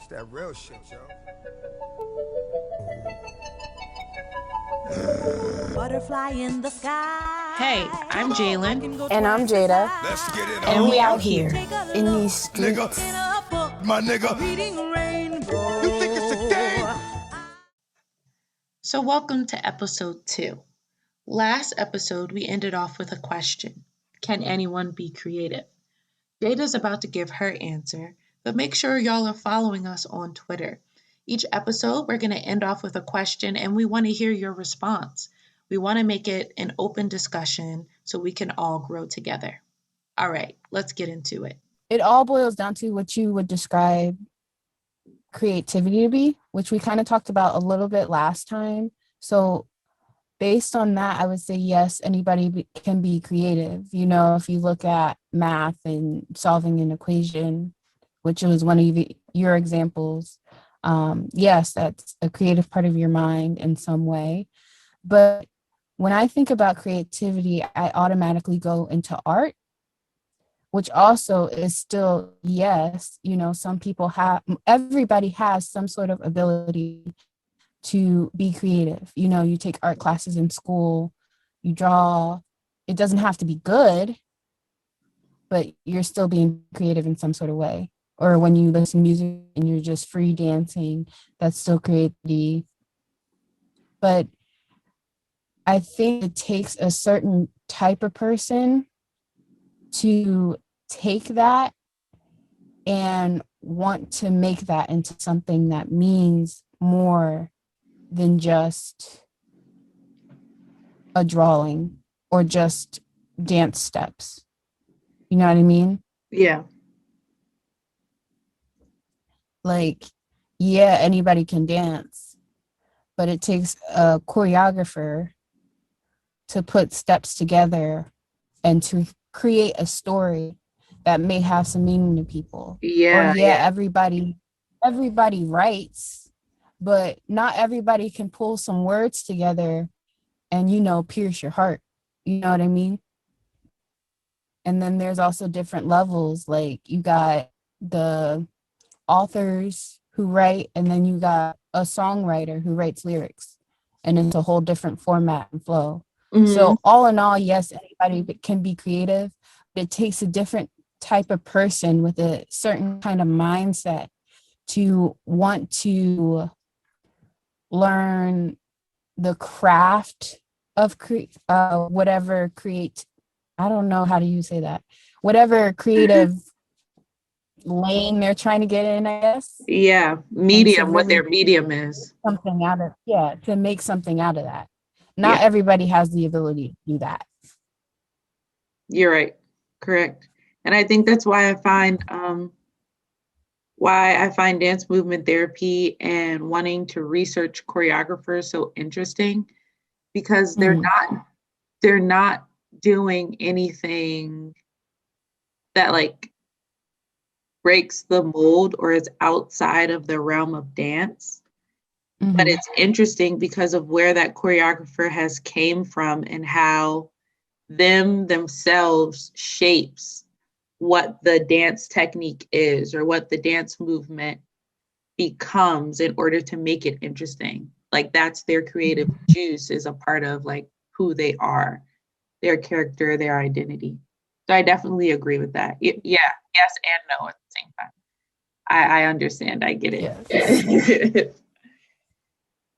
It's that real shit, yo. Butterfly in the sky. Hey, I'm Jalen. And I'm Jada. Let's get it And on. we out here Take a in look these streets. Nigga, my nigga. reading rainbow. You think it's a game? So, welcome to episode 2. Last episode, we ended off with a question. Can anyone be creative? Jada's about to give her answer, but make sure y'all are following us on Twitter. Each episode, we're going to end off with a question, and we want to hear your response. We want to make it an open discussion so we can all grow together. All right, let's get into it. It all boils down to what you would describe creativity to be, which we kind of talked about a little bit last time. So based on that, I would say, yes, anybody can be creative. You know, if you look at math and solving an equation, which was one of your examples, yes, that's a creative part of your mind in some way. But when I think about creativity, I automatically go into art, which also is still, yes, you know, everybody has some sort of ability to be creative. You know, you take art classes in school, you draw. It doesn't have to be good, but you're still being creative in some sort of way. Or when you listen to music and you're just free dancing, that's still creativity. But I think it takes a certain type of person to take that and want to make that into something that means more than just a drawing or just dance steps. You know what I mean? Yeah. Like, yeah, anybody can dance, but it takes a choreographer to put steps together and to create a story that may have some meaning to people. Yeah. Or everybody writes, but not everybody can pull some words together and, you know, pierce your heart. You know what I mean? And then there's also different levels. Like you got the authors who write, and then you got a songwriter who writes lyrics, and it's a whole different format and flow. Mhm. So all in all, yes, anybody can be creative, but it takes a different type of person with a certain kind of mindset to want to learn the craft of whatever create. I don't know how do you say that. Whatever creative lane they're trying to get in, I guess. Yeah, medium, what their medium is. Something out of, to make something out of that. Not everybody has the ability to do that. You're right. Correct. And I think that's why I find dance movement therapy and wanting to research choreographers so interesting, because they're not doing anything that like breaks the mold or is outside of the realm of dance. Mm-hmm. But it's interesting because of where that choreographer has came from and how themselves shapes what the dance technique is or what the dance movement becomes in order to make it interesting. Like that's their creative juice is a part of like who they are, their character, their identity. So I definitely agree with that. Yeah, yes and no at the same time. I understand. I get it. Yes.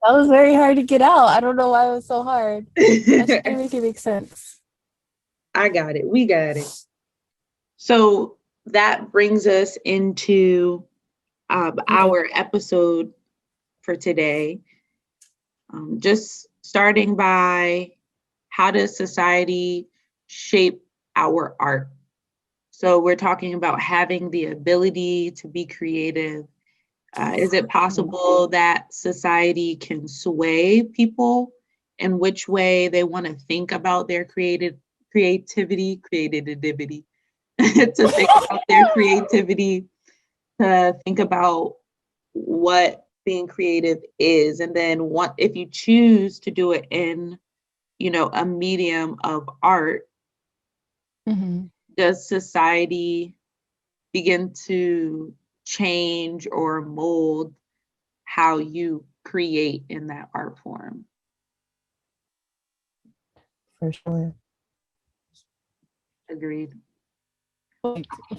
That was very hard to get out. I don't know why it was so hard. That should make it make sense. I got it. We got it. So that brings us into our episode for today. Just starting by how does society shape our art? So we're talking about having the ability to be creative. Is it possible that society can sway people in which way they want to think about their creativity, to think about their creativity, to think about what being creative is, and then if you choose to do it in, you know, a medium of art, does society begin to change or mold how you create in that art form. For sure. Agreed.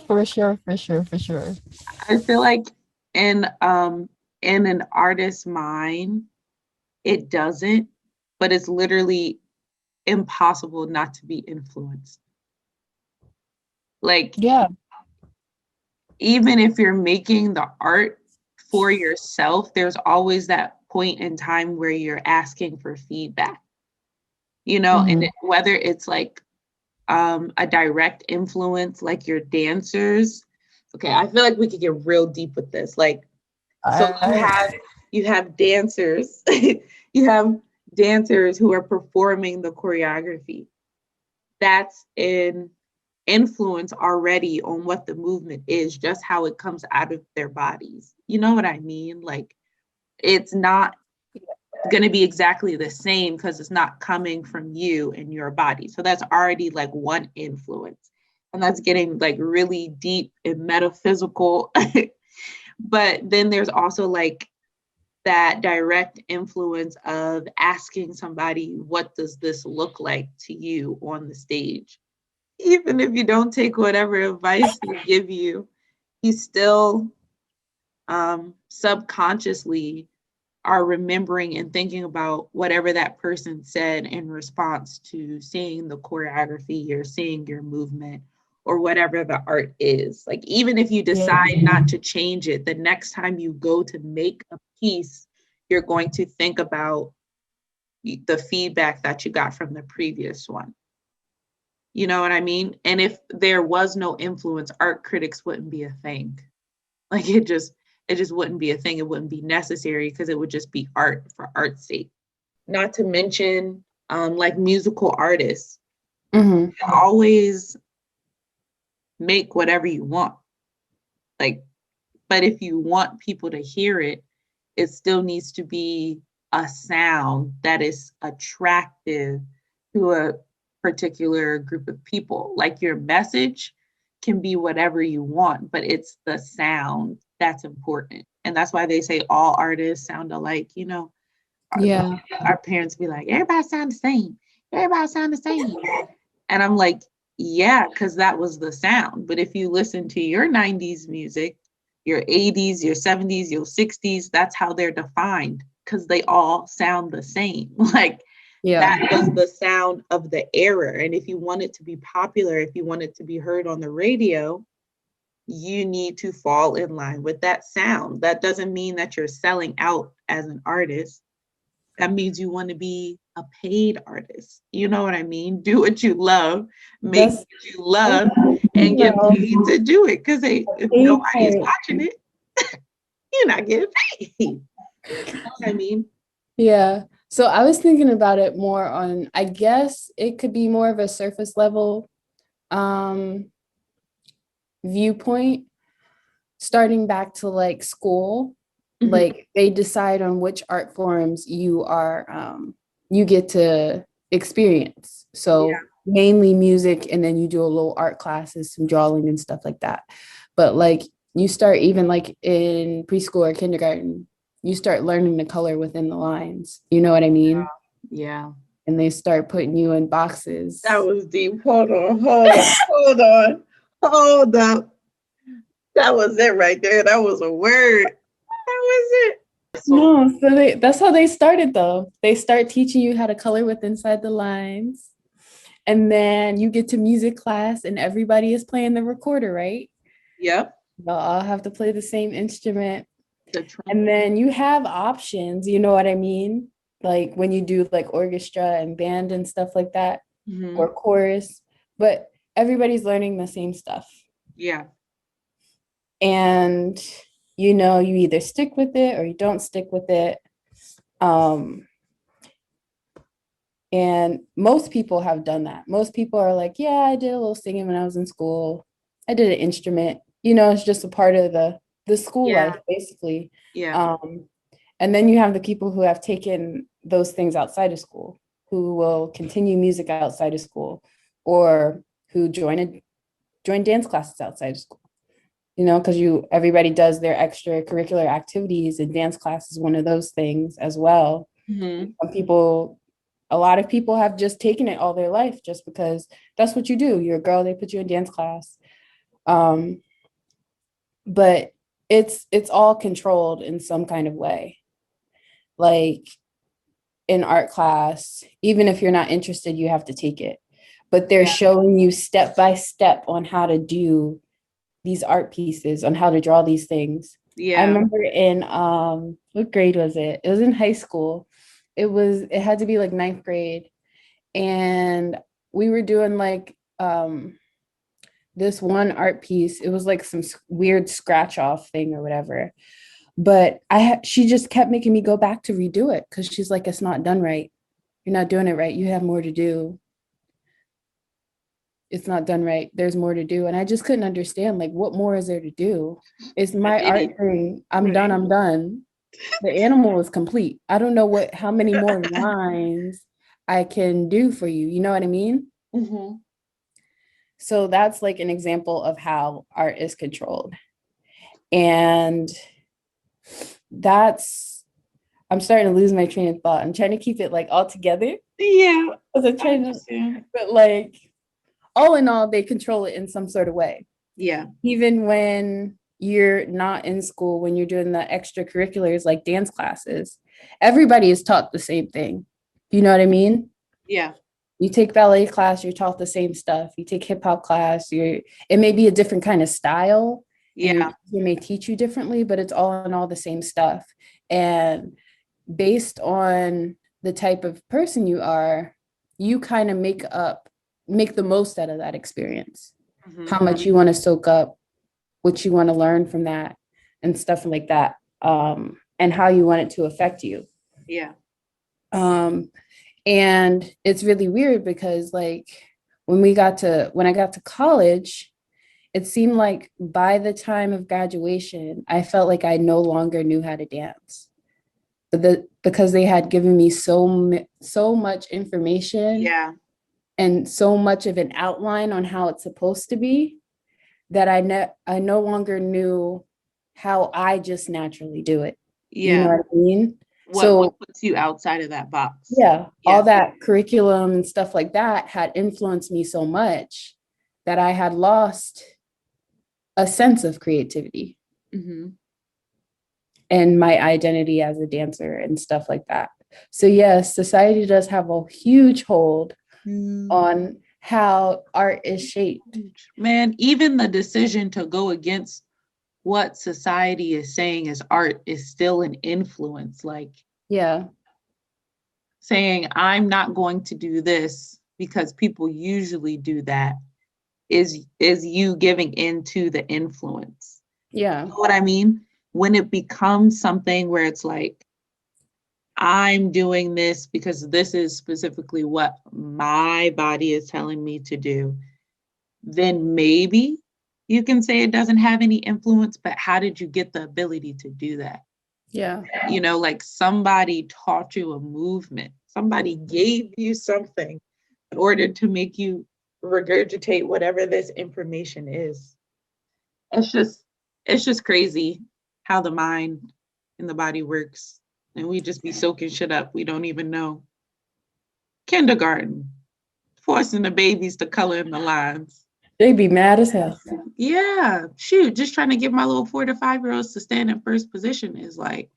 For sure, for sure, for sure. I feel like in an artist's mind, it doesn't, but it's literally impossible not to be influenced. Like, Yeah. even if you're making the art for yourself, there's always that point in time where you're asking for feedback, you know, and whether it's like a direct influence, like your dancers. Okay, I feel like we could get real deep with this. Like, so you have dancers, you have dancers who are performing the choreography. That's an influence already on what the movement is, just how it comes out of their bodies. You know what I mean? Like, it's not going to be exactly the same because it's not coming from you and your body. So that's already like one influence. And that's getting like really deep and metaphysical. But then there's also like that direct influence of asking somebody, what does this look like to you on the stage? Even if you don't take whatever advice they give you, you still subconsciously are remembering and thinking about whatever that person said in response to seeing the choreography or seeing your movement or whatever the art is. Like, even if you decide not to change it, the next time you go to make a piece, you're going to think about the feedback that you got from the previous one. You know what I mean? And if there was no influence, art critics wouldn't be a thing. Like, it just wouldn't be a thing. It wouldn't be necessary because it would just be art for art's sake. Not to mention, like, musical artists. You always make whatever you want. Like, but if you want people to hear it, it still needs to be a sound that is attractive to a particular group of people. Like, your message can be whatever you want, but it's the sound that's important. And that's why they say all artists sound alike, you know. Yeah. Our parents be like, everybody sound the same. Everybody sound the same. And I'm like, yeah, because that was the sound. But if you listen to your 90s music, your 80s, your 70s, your 60s, that's how they're defined because they all sound the same. Like, that was the sound of the era. And if you want it to be popular, if you want it to be heard on the radio, you need to fall in line with that sound. That doesn't mean that you're selling out as an artist. That means you want to be a paid artist. You know what I mean? Do what you love, make what you love, and get paid to do it. Because if nobody is watching it, you're not getting paid. You know what I mean? Yeah. So I was thinking about it more on, I guess it could be more of a surface level viewpoint, starting back to like school. Like, they decide on which art forms you get to experience. So mainly music, and then you do a little art classes, some drawing and stuff like that. But like, you start even like in preschool or kindergarten, you start learning the color within the lines. You know what I mean? Yeah. And they start putting you in boxes. That was deep. Hold on. Hold up. That was it right there. That was a word. That was it. No, so that's how they started though. They start teaching you how to color with inside the lines. And then you get to music class and everybody is playing the recorder, right? Yep. They'll all have to play the same instrument. And then you have options, you know what I mean? Like when you do like orchestra and band and stuff like that, or chorus, but everybody's learning the same stuff. Yeah. And you know, you either stick with it or you don't stick with it. And most people have done that. Most people are like, yeah, I did a little singing when I was in school. I did an instrument. You know, it's just a part of the school life, basically. Yeah. And then you have the people who have taken those things outside of school, who will continue music outside of school, or who join dance classes outside of school. you know, because everybody does their extracurricular activities, and dance class is one of those things as well. Mhm. Some people, a lot of people have just taken it all their life just because that's what you do. You're a girl, they put you in dance class. But it's all controlled in some kind of way. Like in art class, even if you're not interested, you have to take it. But they're showing you step by step on how to do these art pieces, on how to draw these things. I remember in what grade was it? It was in high school. It had to be like ninth grade. And we were doing like this one art piece. It was like some weird scratch off thing or whatever. But she just kept making me go back to redo it because she's like, it's not done right. You're not doing it right. You have more to do. It's not done right. There's more to do. And I just couldn't understand, like, what more is there to do? It's my art thing. I'm done. I'm done. The animal is complete. I don't know how many more lines I can do for you. You know what I mean? Mm-hmm. So that's like an example of how art is controlled. And I'm starting to lose my train of thought. I'm trying to keep it like all together. Yeah. But like, all in all, they control it in some sort of way. Yeah. Even when you're not in school, when you're doing the extracurriculars like dance classes, everybody is taught the same thing. You know what I mean? Yeah. You take ballet class, you're taught the same stuff. You take hip hop class, it may be a different kind of style. Yeah. You may teach you differently, but it's all in all the same stuff. And based on the type of person you are, you kind of make the most out of that experience. Mm-hmm. How much you want to soak up, what you want to learn from that, and stuff like that, and how you want it to affect you. Yeah. And it's really weird because like when I got to college, it seemed like by the time of graduation, I felt like I no longer knew how to dance. Because they had given me so much information, and so much of an outline on how it's supposed to be, that I no longer knew how I just naturally do it. Yeah. You know what I mean? What puts you outside of that box? Yeah. All that curriculum and stuff like that had influenced me so much that I had lost a sense of creativity. Mm-hmm. And my identity as a dancer and stuff like that. So yes, society does have a huge hold on how art is shaped. Man, even the decision to go against what society is saying is art is still an influence. Like, saying I'm not going to do this because people usually do that is you giving into the influence. Yeah. You know what I mean? When it becomes something where it's like, I'm doing this because this is specifically what my body is telling me to do, then maybe you can say it doesn't have any influence, but how did you get the ability to do that? Yeah. You know, like somebody taught you a movement. Somebody gave you something in order to make you regurgitate whatever this information is. It's just crazy how the mind and the body works. And we just be soaking shit up. We don't even know. Kindergarten, forcing the babies to color in the lines. They'd be mad as hell. Yeah, shoot, just trying to get my little 4 to 5-year-olds to stand in first position is like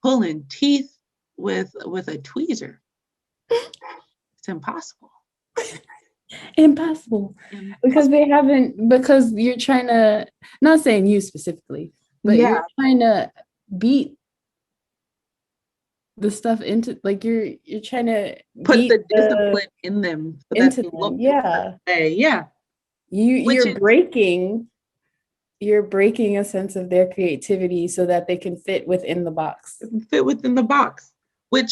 pulling teeth with a tweezer. It's impossible. Impossible. Because because you're trying to, not saying you specifically, but you're trying to beat the stuff into, like you're trying to put the discipline in them so into them. Yeah. You're breaking a sense of their creativity so that they can fit within the box.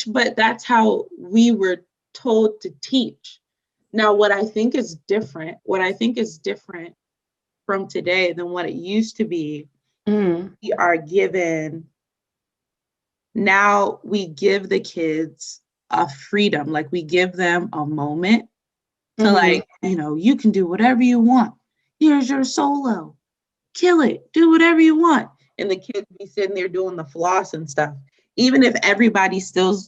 But that's how we were told to teach. Now, what I think is different from today than what it used to be, we are given, now we give the kids a freedom, like we give them a moment to like, you know, you can do whatever you want. Here's your solo. kill it, do whatever you want. And the kids be sitting there doing the floss and stuff. Even if everybody still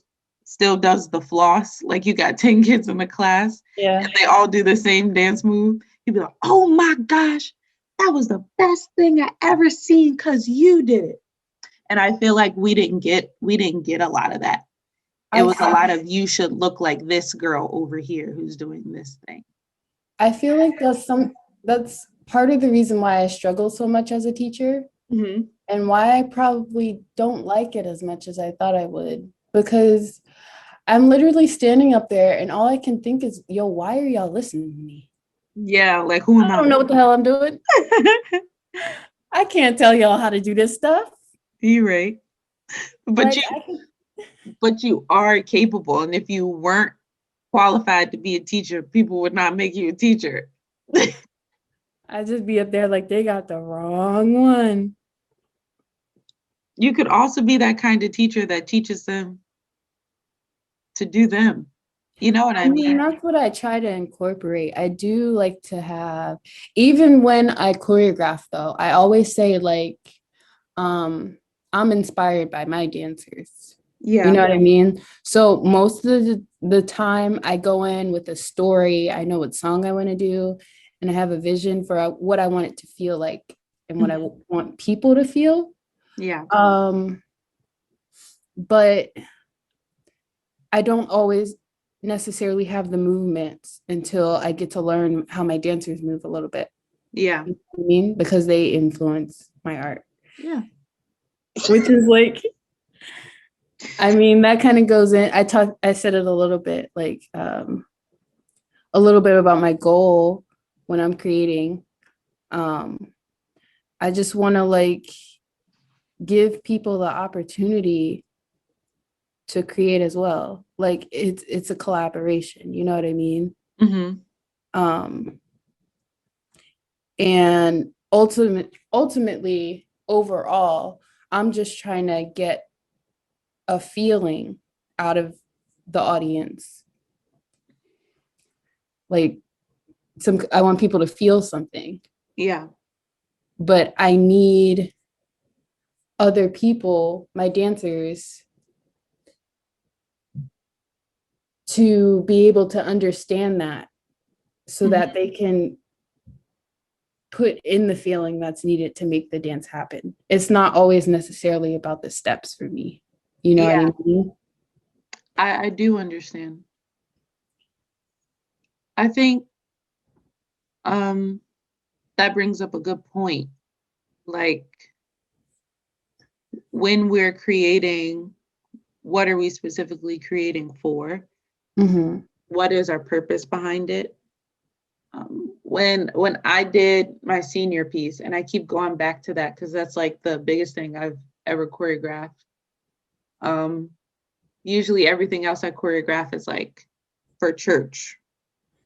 does the floss, like you got 10 kids in the class, Yeah. and they all do the same dance move, you'd be like, oh my gosh, that was the best thing I ever seen because you did it. And I feel like we didn't get a lot of that. It was a lot of, you should look like this girl over here who's doing this thing. I feel like that's part of the reason why I struggle so much as a teacher, Mm-hmm. and why I probably don't like it as much as I thought I would, because I'm literally standing up there and all I can think is, yo, why are y'all listening to me? Yeah, like who am I don't know what the hell I'm doing. I can't tell y'all how to do this stuff. You're right. But Like, but you are capable. And if you weren't qualified to be a teacher, people would not make you a teacher. I just be up there like they got the wrong one. You could also be that kind of teacher that teaches them to do them. You know what I mean? That's what I try to incorporate. I do like to have, even when I choreograph though, I always say like, I'm inspired by my dancers. Yeah. You know what I mean? So most of the time I go in with a story, I know what song I want to do, and I have a vision for what I want it to feel like and what I want people to feel. Yeah. But I don't always necessarily have the movements until I get to learn how my dancers move a little bit. Yeah. You know what I mean? Because they influence my art. Yeah. Which is like, I mean, that kind of goes in. I said it a little bit, like a little bit about my goal when I'm creating. I just want to like give people the opportunity to create as well. Like it's a collaboration, you know what I mean? Mm-hmm. And ultimately, overall, I'm just trying to get a feeling out of the audience. Like I want people to feel something. Yeah. But I need other people, my dancers, to be able to understand that so that they can put in the feeling that's needed to make the dance happen. It's not always necessarily about the steps for me. You know what I mean? I do understand. I think that brings up a good point. Like when we're creating, what are we specifically creating for? Mm-hmm. What is our purpose behind it? When I did my senior piece, and I keep going back to that because that's like the biggest thing I've ever choreographed. Usually everything else I choreograph is like for church.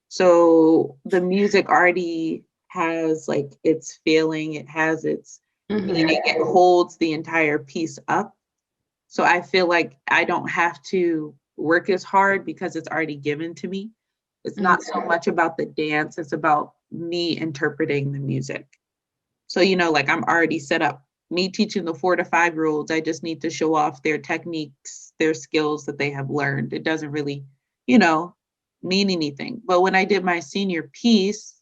So the music already has like its feeling, it has its meaning, it holds the entire piece up. So I feel like I don't have to work as hard because it's already given to me. It's not so much about the dance, it's about me interpreting the music. So, you know, like I'm already set up. Me teaching the 4 to 5-year-olds, I just need to show off their techniques, their skills that they have learned. It doesn't really, you know, mean anything. But when I did my senior piece,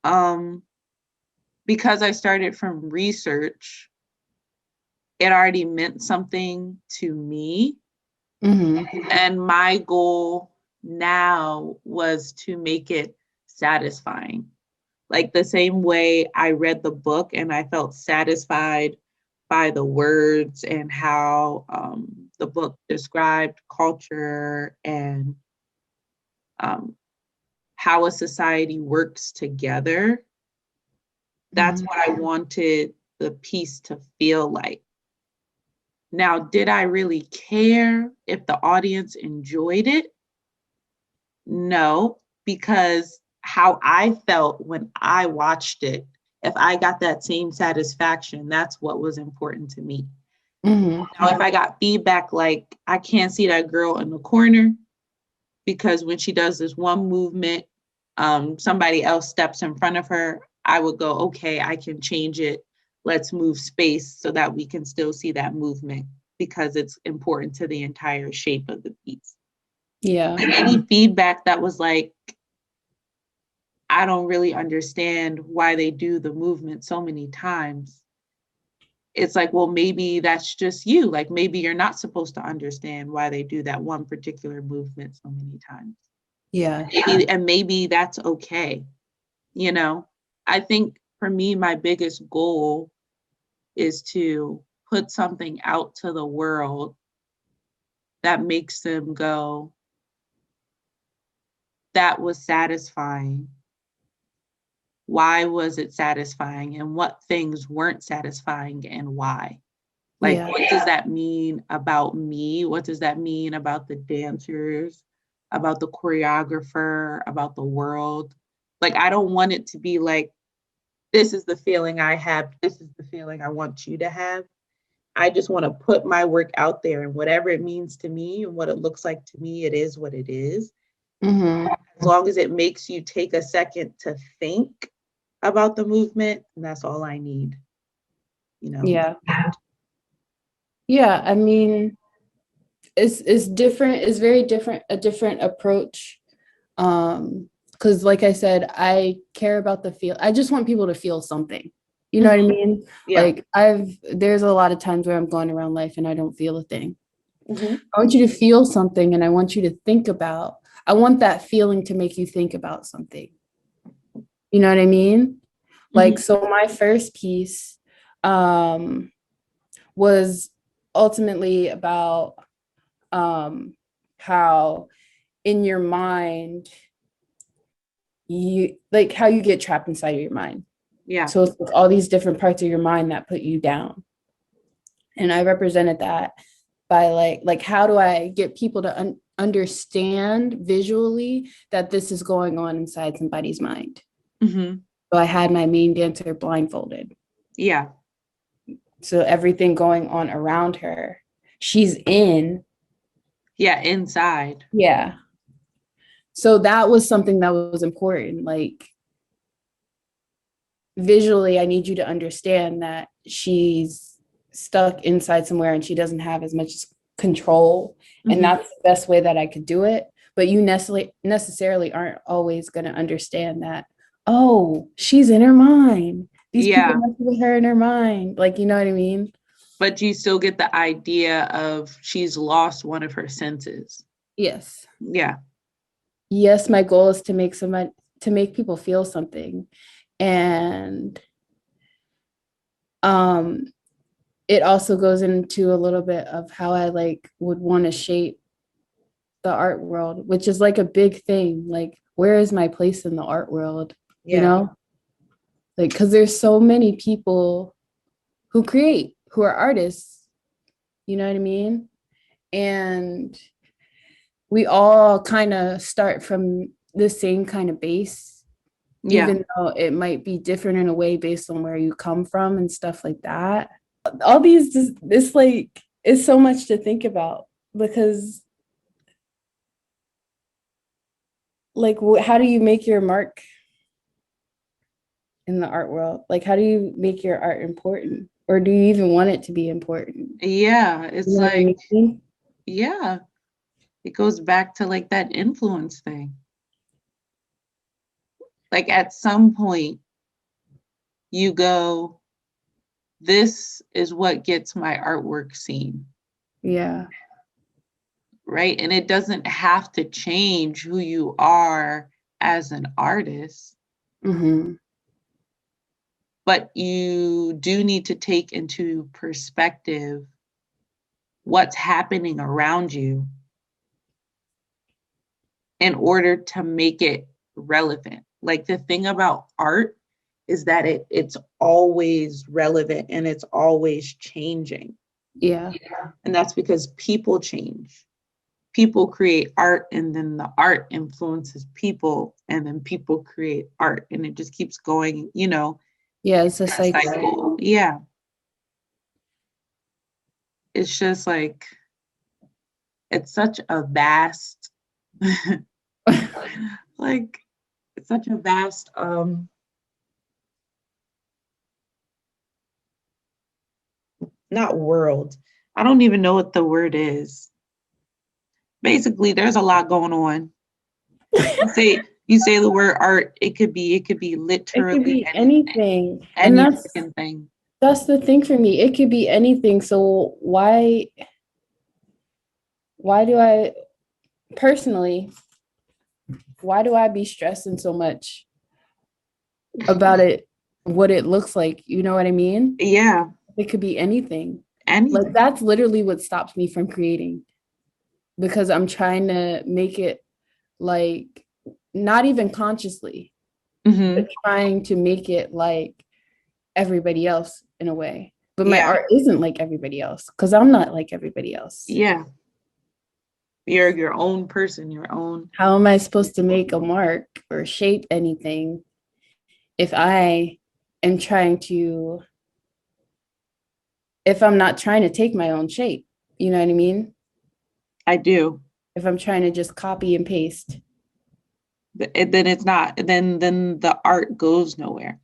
because I started from research, it already meant something to me. And my goal now was to make it satisfying. Like the same way I read the book and I felt satisfied by the words and how the book described culture and how a society works together. That's what I wanted the piece to feel like. Now, did I really care if the audience enjoyed it? No, because how I felt when I watched it, if I got that same satisfaction, that's what was important to me. Now, if I got feedback like, I can't see that girl in the corner because when she does this one movement, somebody else steps in front of her, I would go, okay, I can change it. Let's move space so that we can still see that movement because it's important to the entire shape of the piece. Yeah. And any feedback that was like, I don't really understand why they do the movement so many times. It's like, well, maybe that's just you. Like maybe you're not supposed to understand why they do that one particular movement so many times. Yeah. And maybe that's okay. You know, I think for me, my biggest goal is to put something out to the world that makes them go, that was satisfying. Why was it satisfying? And what things weren't satisfying and why? Like, Yeah. what does that mean about me? What does that mean about the dancers, about the choreographer, about the world? Like, I don't want it to be like, this is the feeling I have. This is the feeling I want you to have. I just want to put my work out there, and whatever it means to me and what it looks like to me, it is what it is. Mm-hmm. As long as it makes you take a second to think about the movement, and that's all I need, you know? Yeah. Yeah. I mean, it's different. It's very different, a different approach. Because like I said, I care about the feel. I just want people to feel something. You know what I mean? Yeah. Like there's a lot of times where I'm going around life and I don't feel a thing. Mm-hmm. I want you to feel something and I want you to think about, I want that feeling to make you think about something. You know what I mean? Like, so my first piece was ultimately about how in your mind, you like how you get trapped inside of your mind. Yeah. So it's like all these different parts of your mind that put you down. And I represented that by like how do I get people to understand visually that this is going on inside somebody's mind? Mm-hmm. So I had my main dancer blindfolded. Yeah. So everything going on around her, she's in. Yeah, inside. Yeah. So that was something that was important. Like visually, I need you to understand that she's stuck inside somewhere and she doesn't have as much control. Mm-hmm. And that's the best way that I could do it. But you necessarily aren't always going to understand that, oh, she's in her mind. These people mess with her in her mind. Like, you know what I mean? But you still get the idea of she's lost one of her senses. Yes. Yeah. Yes, my goal is to make people feel something. And it also goes into a little bit of how I would want to shape the art world, which is like a big thing. Like, where is my place in the art world? Yeah. You know, like, because there's so many people who create, who are artists, you know what I mean? And we all kind of start from the same kind of base, even though it might be different in a way based on where you come from and stuff like that. All these, this like is so much to think about because like, how do you make your mark in the art world? Like, how do you make your art important? Or do you even want it to be important? Yeah, it's You know what I mean? Yeah, it goes back to like that influence thing. Like at some point you go, this is what gets my artwork seen. Yeah. Right. And it doesn't have to change who you are as an artist. Mm-hmm. But you do need to take into perspective what's happening around you in order to make it relevant. Like the thing about art is that it's always relevant and it's always changing. Yeah. And that's because people change. People create art and then the art influences people and then people create art and it just keeps going, you know. Yeah, it's a cycle. Yeah. It's just like, it's such a vast, like, it's such a vast not world. I don't even know what the word is. Basically, there's a lot going on. You say the word art, it could be It literally could be anything. anything. And Any freaking thing. that's the thing for me. It could be anything. So why do I personally, why do I be stressing so much about it, what it looks like? You know what I mean? Yeah. It could be anything. Anything. Like that's literally what stops me from creating, because I'm trying to make it like not even consciously, Mm-hmm. but trying to make it like everybody else in a way. But my Yeah. art isn't like everybody else because I'm not like everybody else. Yeah. You're your own person, your own. How am I supposed to make a mark or shape anything if I am trying to, if I'm not trying to take my own shape? You know what I mean? I do. If I'm trying to just copy and paste. Then it's not. Then the art goes nowhere.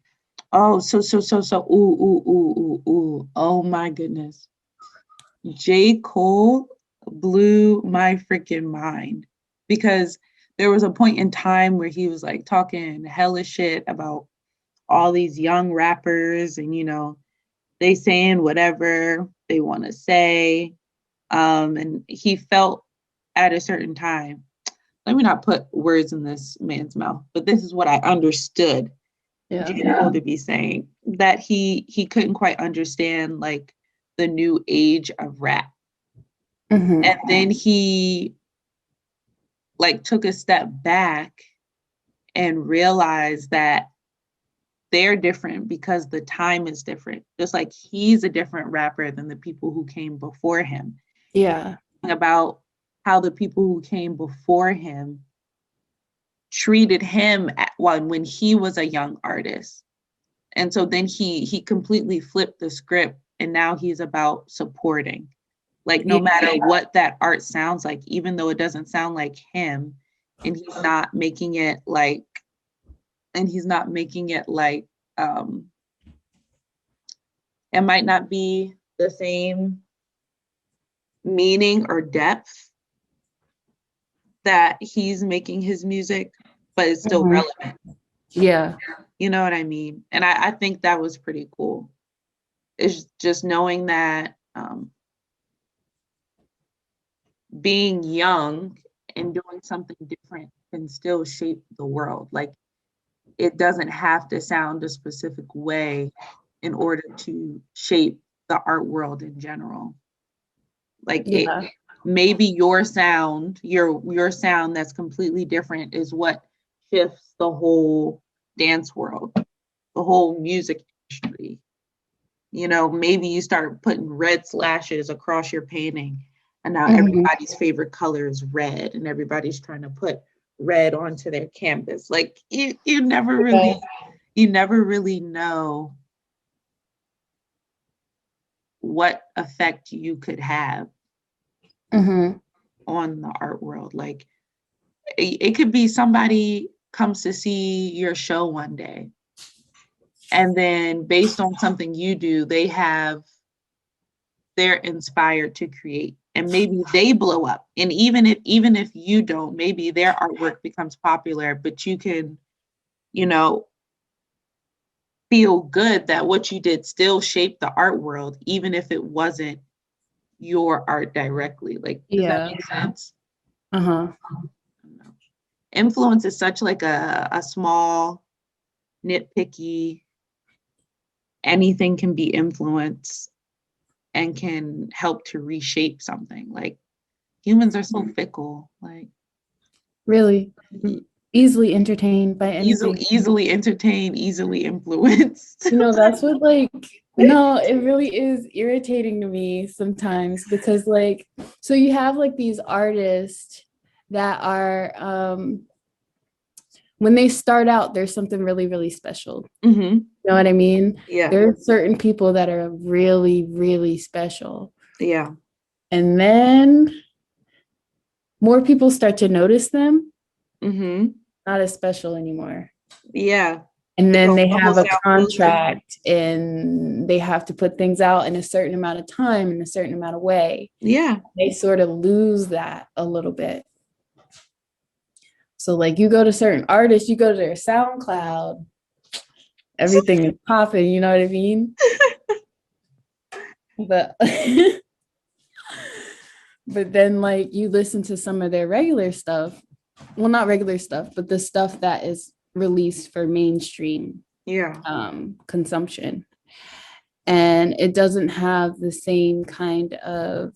Oh, so. Ooh. Oh my goodness. J. Cole blew my freaking mind because there was a point in time where he was like talking hella shit about all these young rappers and, they saying whatever they want to say. And he felt at a certain time, let me not put words in this man's mouth, but this is what I understood J. Cole to be saying, that he couldn't quite understand like the new age of rap. Mm-hmm. And then he like took a step back and realized that they're different because the time is different. Just like he's a different rapper than the people who came before him. Yeah. About how the people who came before him treated him when he was a young artist. And so then he completely flipped the script and now he's about supporting. Like no matter what that art sounds like, even though it doesn't sound like him, and he's not making it like it might not be the same meaning or depth that he's making his music, but it's still relevant. Yeah. You know what I mean? And I think that was pretty cool. It's just knowing that being young and doing something different can still shape the world. Like it doesn't have to sound a specific way in order to shape the art world in general. Like maybe your sound, your sound that's completely different is what shifts the whole dance world, the whole music industry. Maybe you start putting red slashes across your painting and now everybody's favorite color is red and everybody's trying to put red onto their canvas. Like you never really know what effect you could have on the art world. Like it could be somebody comes to see your show one day and then based on something you do, they're inspired to create and maybe they blow up. And even if you don't, maybe their artwork becomes popular, but you can, feel good that what you did still shaped the art world, even if it wasn't your art directly. Like, does that make sense? Influence is such like a small, nitpicky, anything can be influence and can help to reshape something. Like humans are so fickle, like really easily entertained by anything. Easily entertained, easily influenced. That's what no, it really is irritating to me sometimes because so you have like these artists that are when they start out, there's something really, really special. You know what I mean? Yeah. There are certain people that are really, really special. Yeah. And then more people start to notice them. Not as special anymore. Yeah. And then they The whole have a sound contract and they have to put things out in a certain amount of time, in a certain amount of way. Yeah. They sort of lose that a little bit. So like you go to certain artists, you go to their SoundCloud, everything is popping, you know what I mean? But but then like you listen to some of their regular stuff, well, not regular stuff, but the stuff that is released for mainstream Yeah. consumption, and it doesn't have the same kind of,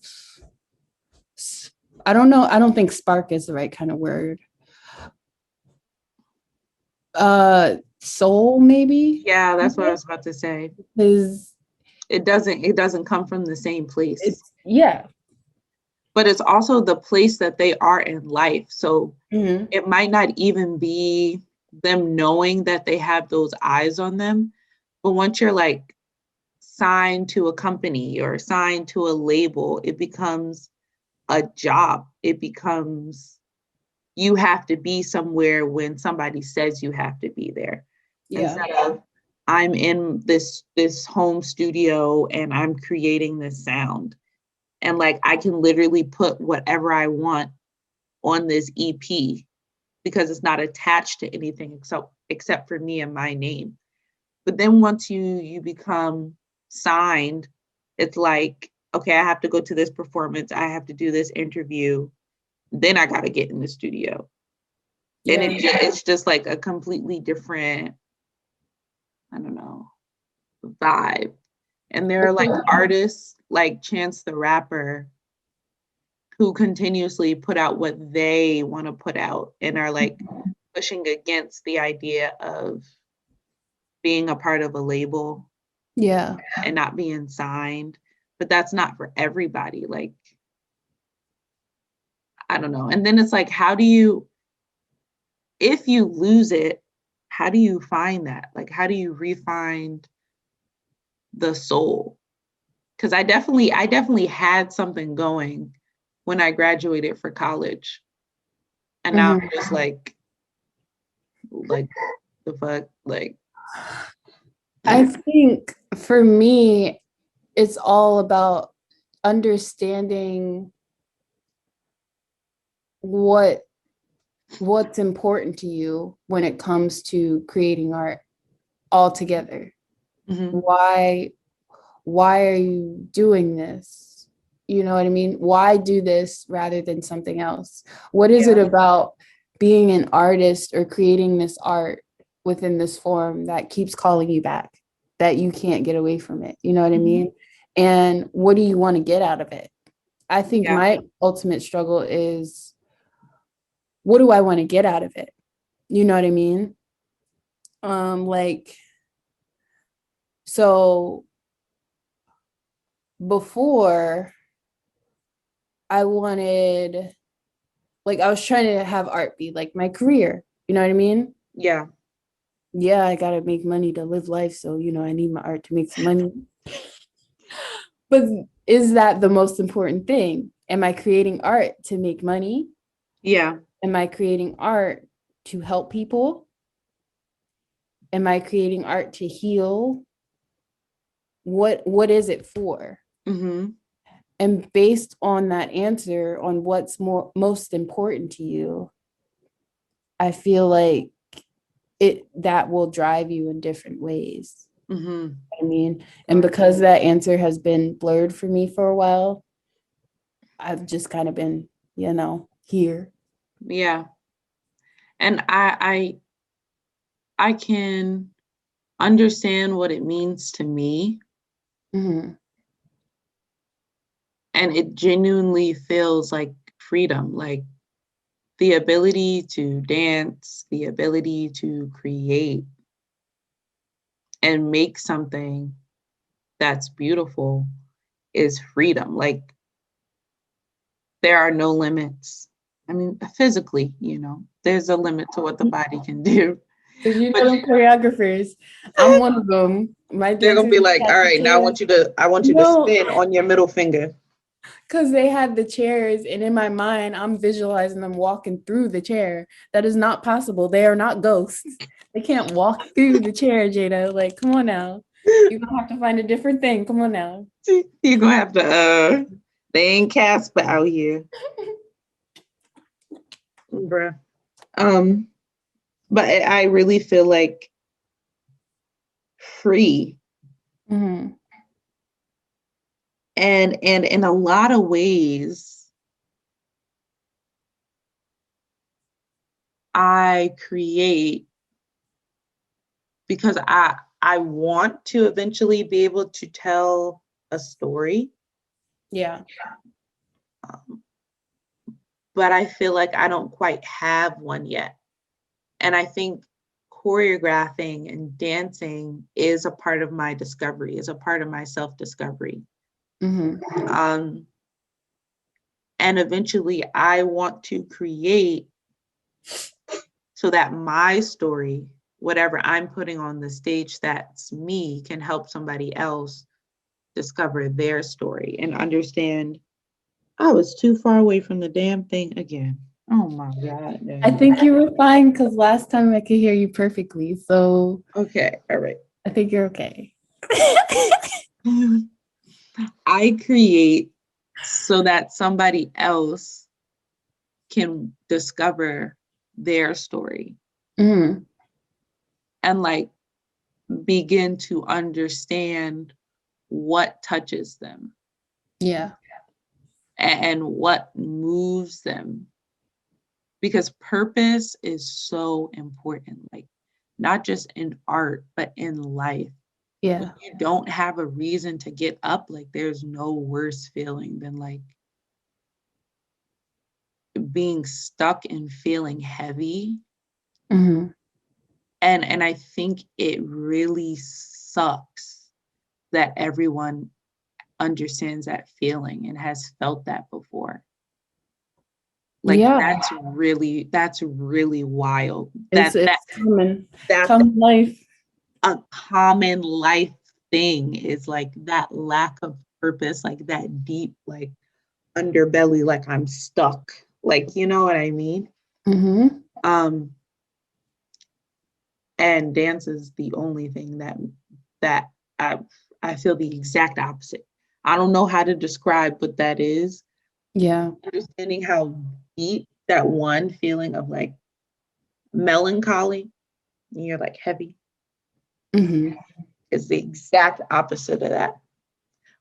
I don't know, I don't think spark is the right kind of word, soul maybe. Yeah, that's what I was about to say. Because It doesn't come from the same place. it's, yeah. But it's also the place that they are in life. So Mm-hmm. it might not even be them knowing that they have those eyes on them. But once you're like signed to a company or signed to a label, it becomes a job. It becomes, you have to be somewhere when somebody says you have to be there. Yeah. Instead of, I'm in this home studio and I'm creating this sound. And like I can literally put whatever I want on this EP because it's not attached to anything except for me and my name. But then once you become signed, it's like, okay, I have to go to this performance, I have to do this interview, then I got to get in the studio. Yeah. And it's just like a completely different, I don't know, vibe. And there are like artists like Chance the Rapper who continuously put out what they want to put out and are like pushing against the idea of being a part of a label. Yeah. And not being signed. But that's not for everybody. Like, I don't know. And then it's like, how do you, if you lose it, how do you find that? Like, how do you refine the soul? Because I definitely had something going when I graduated for college. And now I'm just like the fuck, like. I think for me, it's all about understanding what's important to you when it comes to creating art altogether. Mm-hmm. Why are you doing this? You know what I mean? Why do this rather than something else? What is it about being an artist or creating this art within this form that keeps calling you back, that you can't get away from it? You know what I mean? And what do you want to get out of it? I think my ultimate struggle is, what do I want to get out of it? You know what I mean? Like, so before I wanted, like, I was trying to have art be like my career. You know what I mean? Yeah. Yeah, I gotta make money to live life. So, you know, I need my art to make some money. But is that the most important thing? Am I creating art to make money? Yeah. Am I creating art to help people? Am I creating art to heal? What is it for? Mm-hmm. And based on that answer, on what's most important to you, I feel like that will drive you in different ways. Mm-hmm. I mean, and because that answer has been blurred for me for a while, I've just kind of been, here. Yeah. And I can understand what it means to me. Mm-hmm. And it genuinely feels like freedom, like the ability to dance, the ability to create and make something that's beautiful is freedom. Like there are no limits. I mean, physically, there's a limit to what the body can do. Because them choreographers, I'm one of them. My They're gonna dancers be like, all right, now I want you to No. spin on your middle finger. Because they had the chairs, and in my mind, I'm visualizing them walking through the chair. That is not possible. They are not ghosts. They can't walk through the chair, Jada. Like, come on now. You're gonna have to find a different thing. Come on now. You're gonna have to they ain't Casper out here. Bruh. But I really feel like free. Mm-hmm. And in a lot of ways, I create because I want to eventually be able to tell a story. Yeah. But I feel like I don't quite have one yet. And I think choreographing and dancing is a part of my discovery, is a part of my self-discovery. Mm-hmm. And eventually I want to create so that my story, whatever I'm putting on the stage that's me, can help somebody else discover their story and understand I was too far away from the damn thing again. Oh my God. I think you were fine because last time I could hear you perfectly. So Okay, all right. I think you're okay. I create so that somebody else can discover their story Mm-hmm. and like begin to understand what touches them. Yeah. And what moves them. Because purpose is so important, like not just in art, but in life. Yeah. When you don't have a reason to get up, like there's no worse feeling than like being stuck and feeling heavy. Mm-hmm. And I think it really sucks that everyone understands that feeling and has felt that before. Like that's really wild. It's That's common life. a common life thing is like that lack of purpose, like that deep, like underbelly, like I'm stuck. Like, you know what I mean? Mm-hmm. And dance is the only thing that I feel the exact opposite. I don't know how to describe what that is. Yeah. Understanding how deep that one feeling of like melancholy, and you're like heavy, Mm-hmm. is the exact opposite of that.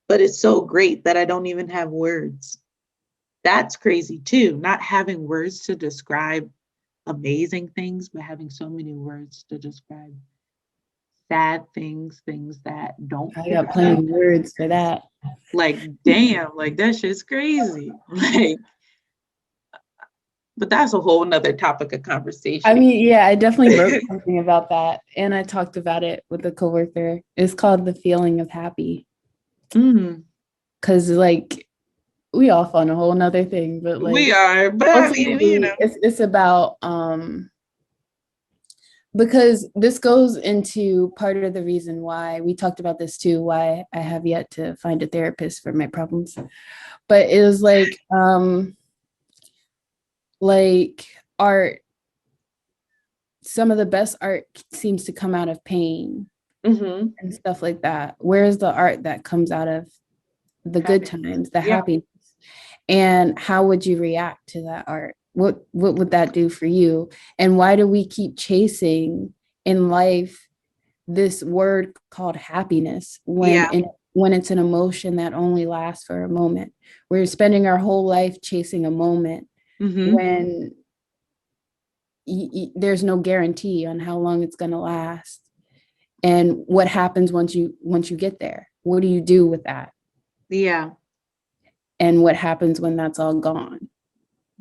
But it's so great that I don't even have words. That's crazy too, not having words to describe amazing things, but having so many words to describe sad things, things that don't I feel got plenty of words for that. like, damn, like that shit's crazy. Like, but that's a whole nother topic of conversation. I mean, yeah, I definitely wrote something about that, and I talked about it with a coworker. It's called The Feeling of Happy. Mm. Because, like, we off on a whole nother thing, but like, We are, but I mean, you know, it's about because this goes into part of the reason why we talked about this too, why I have yet to find a therapist for my problems. But it was like art, some of the best art seems to come out of pain and stuff like that. Where's the art that comes out of the good times, the happiness? And how would you react to that art? What would that do for you? And why do we keep chasing in life this word called happiness when it's an emotion that only lasts for a moment? We're spending our whole life chasing a moment when there's no guarantee on how long it's going to last. And what happens once you get there? What do you do with that? Yeah. And what happens when that's all gone?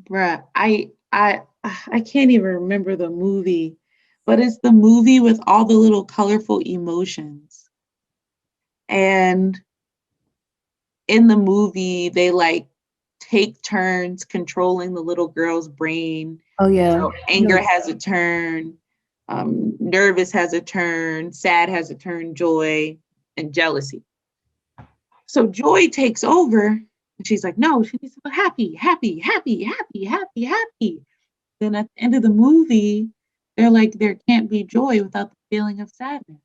Bruh, I can't even remember the movie, but it's the movie with all the little colorful emotions. And in the movie, they like take turns controlling the little girl's brain. Oh yeah. So anger has a turn, nervous has a turn, sad has a turn, joy, and jealousy. So joy takes over And she's like, no, she needs to feel happy, happy, happy, happy, happy, happy. Then at the end of the movie, they're like, there can't be joy without the feeling of sadness.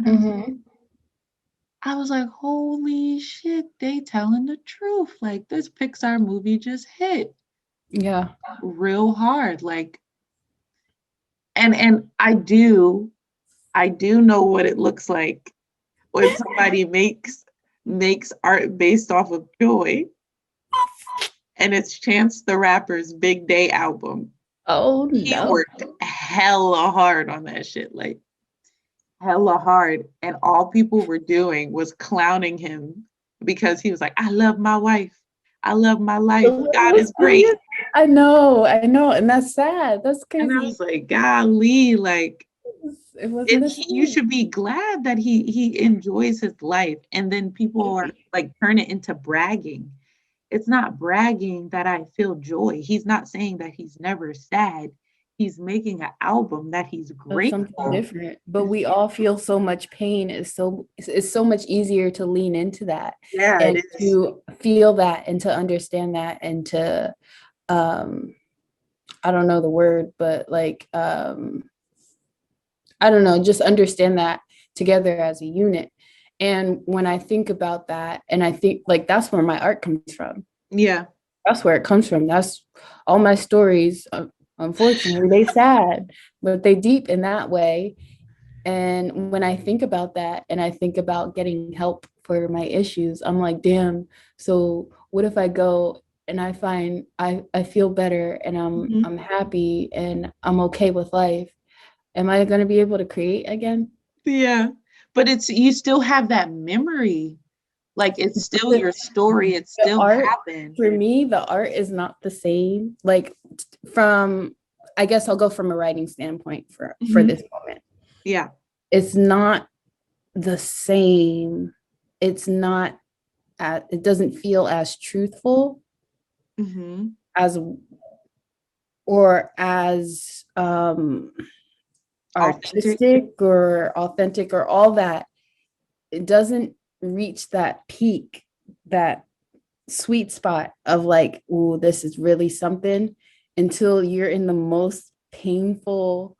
I was like, holy shit, they telling the truth. Like, this Pixar movie just hit Yeah. real hard. Like, and I do know what it looks like when somebody makes art based off of joy, and it's Chance the Rapper's Big Day album. Oh He no. worked hella hard on that shit, like hella hard, and all people were doing was clowning him because he was like, I love my wife, I love my life, God is great. I know, and that's sad. That's And I crazy. was like, golly, like, It wasn't you should be glad that he enjoys his life. And then people are like, turn it into bragging. It's not bragging that I feel joy. He's not saying that he's never sad. He's making an album that he's grateful. something different. But we all feel so much pain. It's so much easier to lean into that. Yeah, and it is. to feel that and to understand that and to I don't know the word, but like I don't know, just understand that together as a unit. And when I think about that, and I think like that's where my art comes from. Yeah. That's where it comes from. That's all my stories. Unfortunately, they sad, but they deep in that way. And when I think about that and I think about getting help for my issues, I'm like, damn, so what if I go and I find I feel better and I'm happy and I'm okay with life? Am I going to be able to create again? Yeah. But you still have that memory. Like, it's still your story. It still happened. For me, the art is not the same. Like from, I guess I'll go from a writing standpoint for this moment. Yeah. It's not the same. It's not, it doesn't feel as truthful as, or as artistic or authentic or all that. It doesn't reach that peak, that sweet spot of like, oh, this is really something, until you're in the most painful,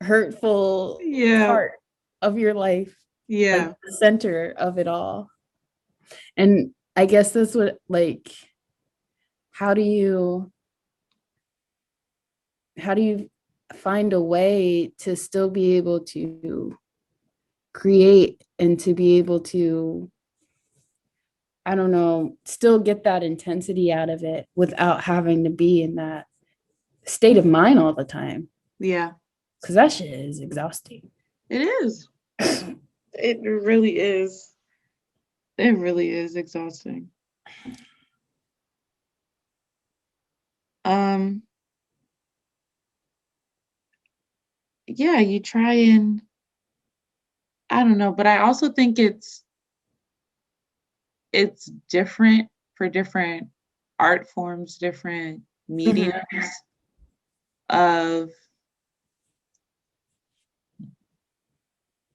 hurtful part of your life. Yeah. Like the center of it all. And I guess that's what, like, how do you find a way to still be able to create and to be able to, I don't know, still get that intensity out of it without having to be in that state of mind all the time? Yeah. Because that shit is exhausting. It is. It really is. It really is exhausting. Yeah, you try and, I don't know, but I also think it's different for different art forms, different mediums of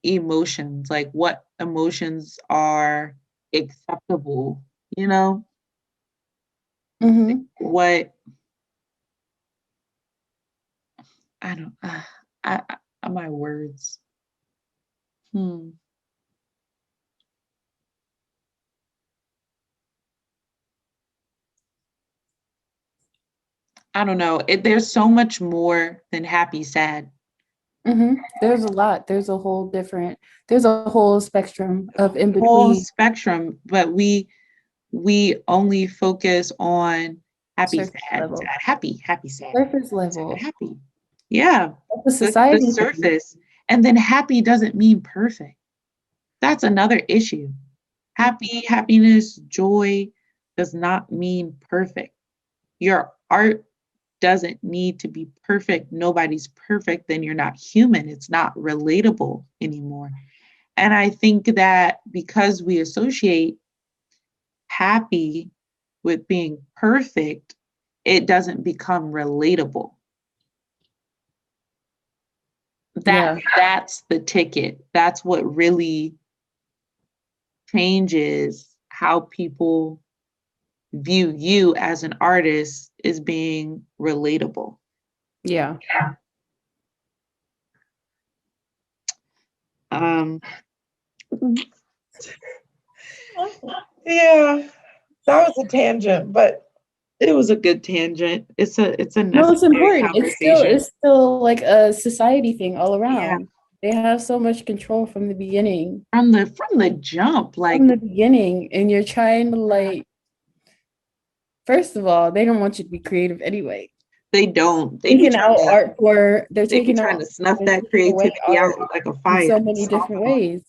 emotions, like what emotions are acceptable, you know? What, I don't, my words. I don't know. There's so much more than happy, sad. There's a lot. There's a whole spectrum of in between. Whole spectrum, but we only focus on happy, Surface sad, level. sad, happy, happy, sad. Surface level. Sad, happy. Yeah. The society. The surface. And then happy doesn't mean perfect. That's another issue. Happiness, joy does not mean perfect. Your art doesn't need to be perfect. Nobody's perfect, then you're not human. It's not relatable anymore. And I think that because we associate happy with being perfect, it doesn't become relatable. That's the ticket. That's what really changes how people view you as an artist as being relatable. Yeah. Yeah, that was a tangent, but it was a good tangent. It's a No, it's necessary important. conversation. It's still like a society thing all Yeah, around. They have so much control from the beginning. from the jump, like From the beginning, and you're trying to like, first of all, they don't want you to be creative anyway. they don't. Taking out art for they're They be taking trying out to snuff they're that taking away creativity out art like a in fire. so many different ways.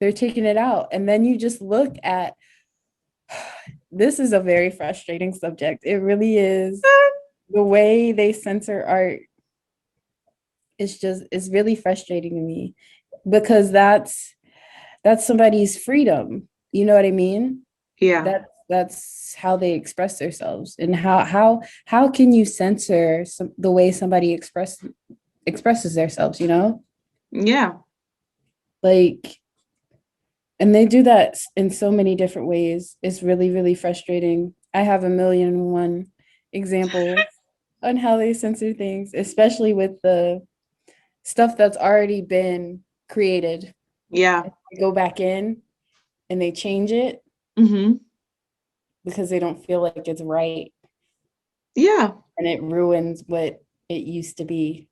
They're taking it out. And then you just look at this is a very frustrating subject. It really is. The way they censor art is just it's really frustrating to me because that's somebody's freedom. You know what I mean? Yeah, That's how they express themselves. And how can you censor the way somebody expresses themselves, you know? yeah, Like, and they do that in so many different ways. It's really, really frustrating. I have a million and one examples on how they censor things, especially with the stuff that's already been created. yeah. They go back in and they change it Mm-hmm. because they don't feel like it's right, Yeah, and it ruins what it used to be.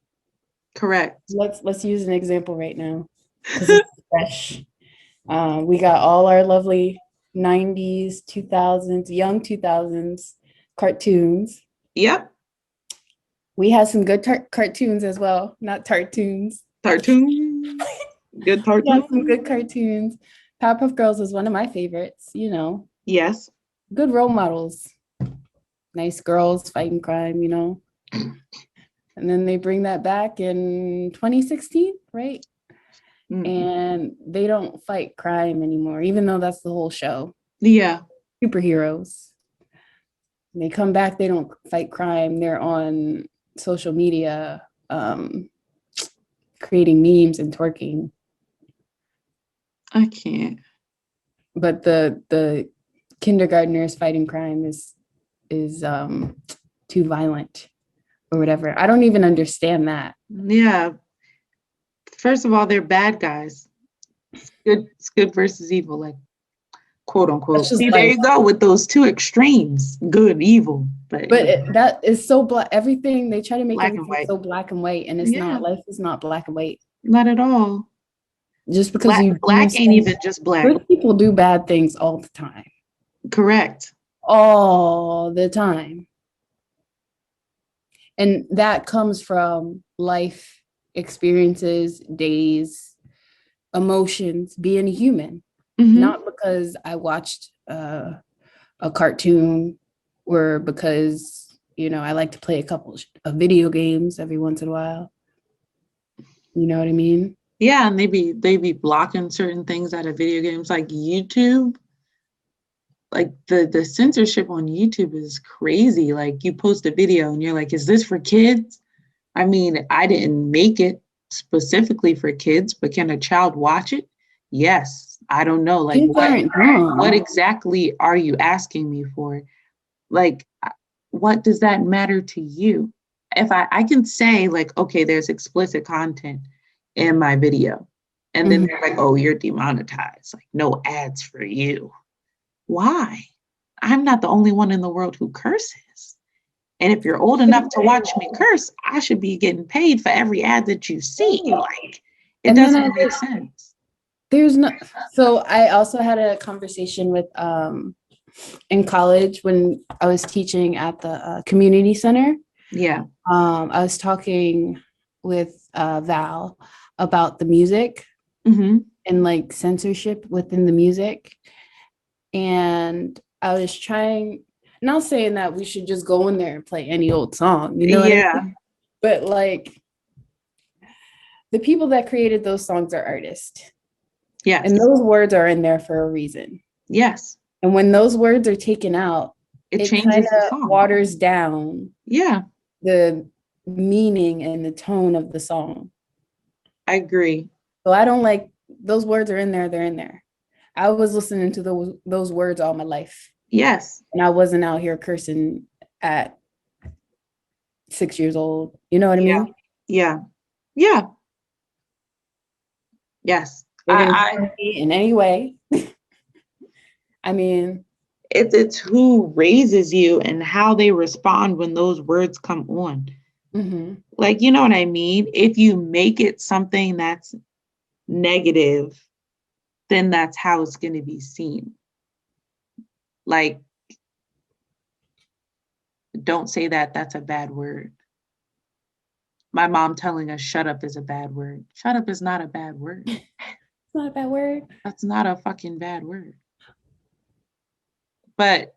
correct. Let's use an example right now because it's fresh. We got all our lovely 90s, 2000s, young 2000s cartoons. Yep. We had some good cartoons as well, not tartoons. Cartoon. Good We had some cartoon. good cartoons. Powerpuff Girls is one of my favorites, you know, Yes. good role models, nice girls fighting crime, you know. And then they bring that back in 2016, right? Mm. And they don't fight crime anymore, even though that's the whole show. Yeah. Superheroes. When they come back, they don't fight crime. They're on social media, creating memes and twerking. I can't. But the kindergartners fighting crime is too violent or whatever. I don't even understand that. Yeah. First of all, they're bad guys. It's good versus evil, like quote unquote. That's just See, there like, you go with those two extremes, good, evil. But that is so black. Everything they try to make black and everything white. so black and white, and it's Yeah, not. Life is not black and white. not at all. Just because you do Black ain't even just black. good people do bad things all the time. Correct. All the time. And that comes from life experiences, days, emotions, being a human. Mm-hmm. Not because I watched a cartoon or because, you know, I like to play a couple of video games every once in a while. You know what I mean? Yeah, and they be blocking certain things out of video games like YouTube. Like the censorship on YouTube is crazy. Like you post a video and you're like, is this for kids? I mean, I didn't make it specifically for kids, but can a child watch it? Yes. I don't know. Like Kids aren't dumb. what exactly are you asking me for? Like, what does that matter to you? If I can say like, okay, there's explicit content in my video, and then they're like, oh, you're demonetized. Like, no ads for you. Why? I'm not the only one in the world who curses. And if you're old enough to watch me curse, I should be getting paid for every ad that you see. Like, it doesn't make sense. There's no, so I also had a conversation with in college when I was teaching at the community center. Yeah. I was talking with Val about the music Mm-hmm. and like censorship within the music. And I was trying, not saying that we should just go in there and play any old song, you know what I mean? But like the people that created those songs are artists. Yes. And those words are in there for a reason. Yes. And when those words are taken out, it changes the kind song. of waters down Yeah. the meaning and the tone of the song. I agree. So I don't like those words are in there, they're in there. I was listening to those words all my life. Yes. And I wasn't out here cursing at 6 years old. You know what I Yeah. mean? Yeah. Yeah. Yes. It didn't harm me in any way. I mean, It's who raises you and how they respond when those words come on. mhm. Like, you know what I mean? If you make it something that's negative, then that's how it's going to be seen. Like, don't say that, that's a bad word. My mom telling us shut up is a bad word. Shut up is not a bad word. It's not a bad word. That's not a fucking bad word. But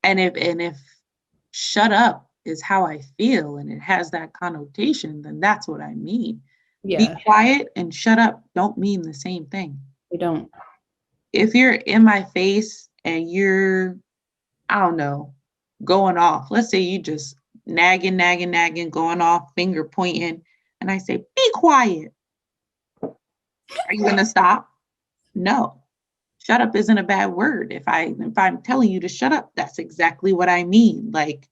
and if shut up is how I feel and it has that connotation, then that's what I mean. Be Yeah, quiet and shut up don't mean the same thing. we don't. If you're in my face and you're, I don't know, going off, let's say you just nagging, going off, finger pointing, and I say, be quiet. Are you gonna stop? No. Shut up isn't a bad word. If I'm telling you to shut up, that's exactly what I mean. Like,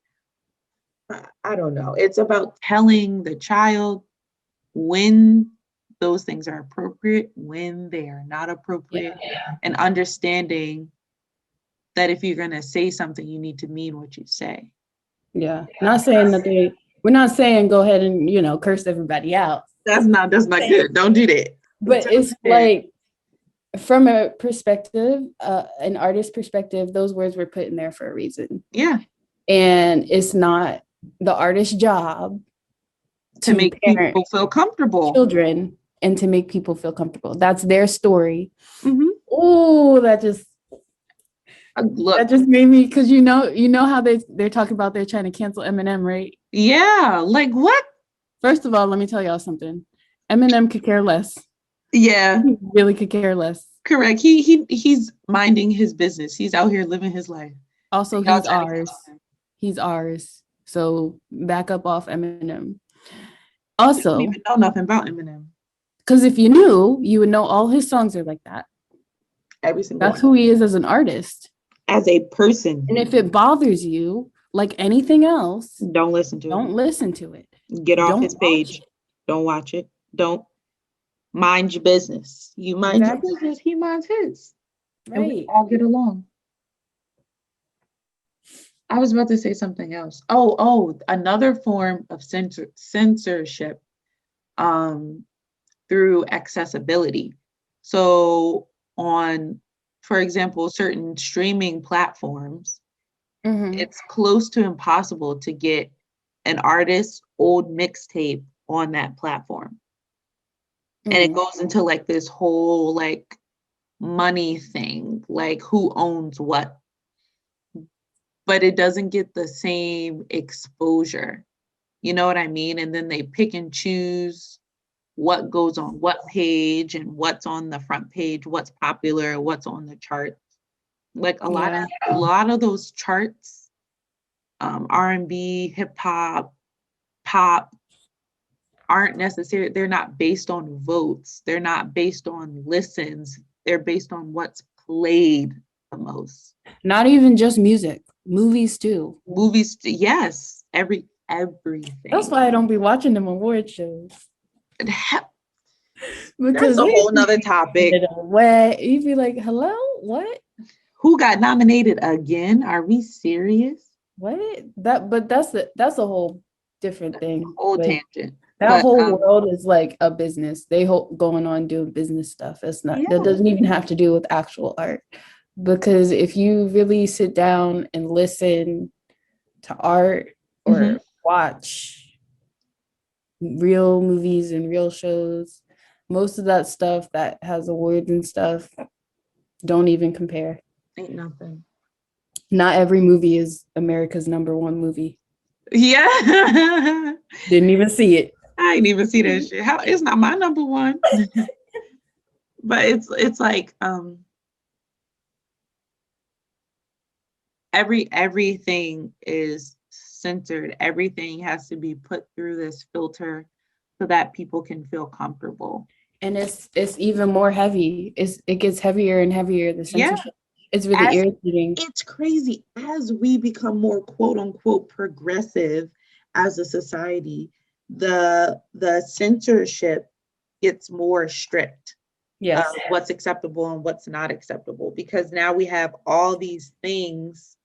I don't know. It's about telling the child when those things are appropriate, when they are not appropriate, and understanding that if you're going to say something, you need to mean what you say. Yeah. Not saying that we're not saying go ahead and, curse everybody out. That's not good. Don't do that. But it's like, from a perspective, an artist perspective, those words were put in there for a reason. Yeah. And it's not the artist's job to make people feel comfortable. Children and to make people feel comfortable. That's their story. Mm-hmm. Oh, that just made me, because you know how they're talking about they're trying to cancel Eminem, right? Yeah, like what? First of all, let me tell y'all something. Eminem could care less. Yeah, he really could care less. Correct. He's minding his business. He's out here living his life. Also, he's ours. He's ours. So back up off Eminem. Also, I don't even know nothing about Eminem. Because if you knew, you would know all his songs are like that. Every single That's who he is as an artist. As a person. And if it bothers you, like anything else, don't listen to it. Don't listen to it. Get off his page. Don't watch it. Don't mind your business. You mind your business, he minds his. Right. And we all get along. I was about to say something else. Another form of censorship through accessibility. So on, for example, certain streaming platforms, it's close to impossible to get an artist's old mixtape on that platform. And it goes into like this whole like money thing, like who owns what. But it doesn't get the same exposure. You know what I mean? And then they pick and choose what goes on what page and what's on the front page, what's popular, what's on the charts. Like a lot of those charts, R&B, hip hop, pop, aren't necessary. They're not based on votes. They're not based on listens. They're based on what's played the most. Not even just music, movies too. Yes, everything. That's why I don't be watching them award shows. Because that's a whole nother topic. You'd be like, hello, what? Who got nominated again? Are we serious? What? That's a whole different thing. Whole tangent. That whole world is like a business. They going on doing business stuff. It's not. That doesn't even have to do with actual art. Because if you really sit down and listen to art or watch real movies and real shows, most of that stuff that has awards and stuff don't even compare. Ain't nothing. Not every movie is America's #1 movie. Yeah. Didn't even see it. I didn't even see that shit. How it's not my #1. But it's like everything is censored. Everything has to be put through this filter so that people can feel comfortable. And it's even more heavy. It gets heavier and heavier, the censorship. It's really As irritating. it's crazy as we become more quote unquote progressive as a society, the censorship gets more strict of Yes. what's acceptable and what's not acceptable, because now we have all these things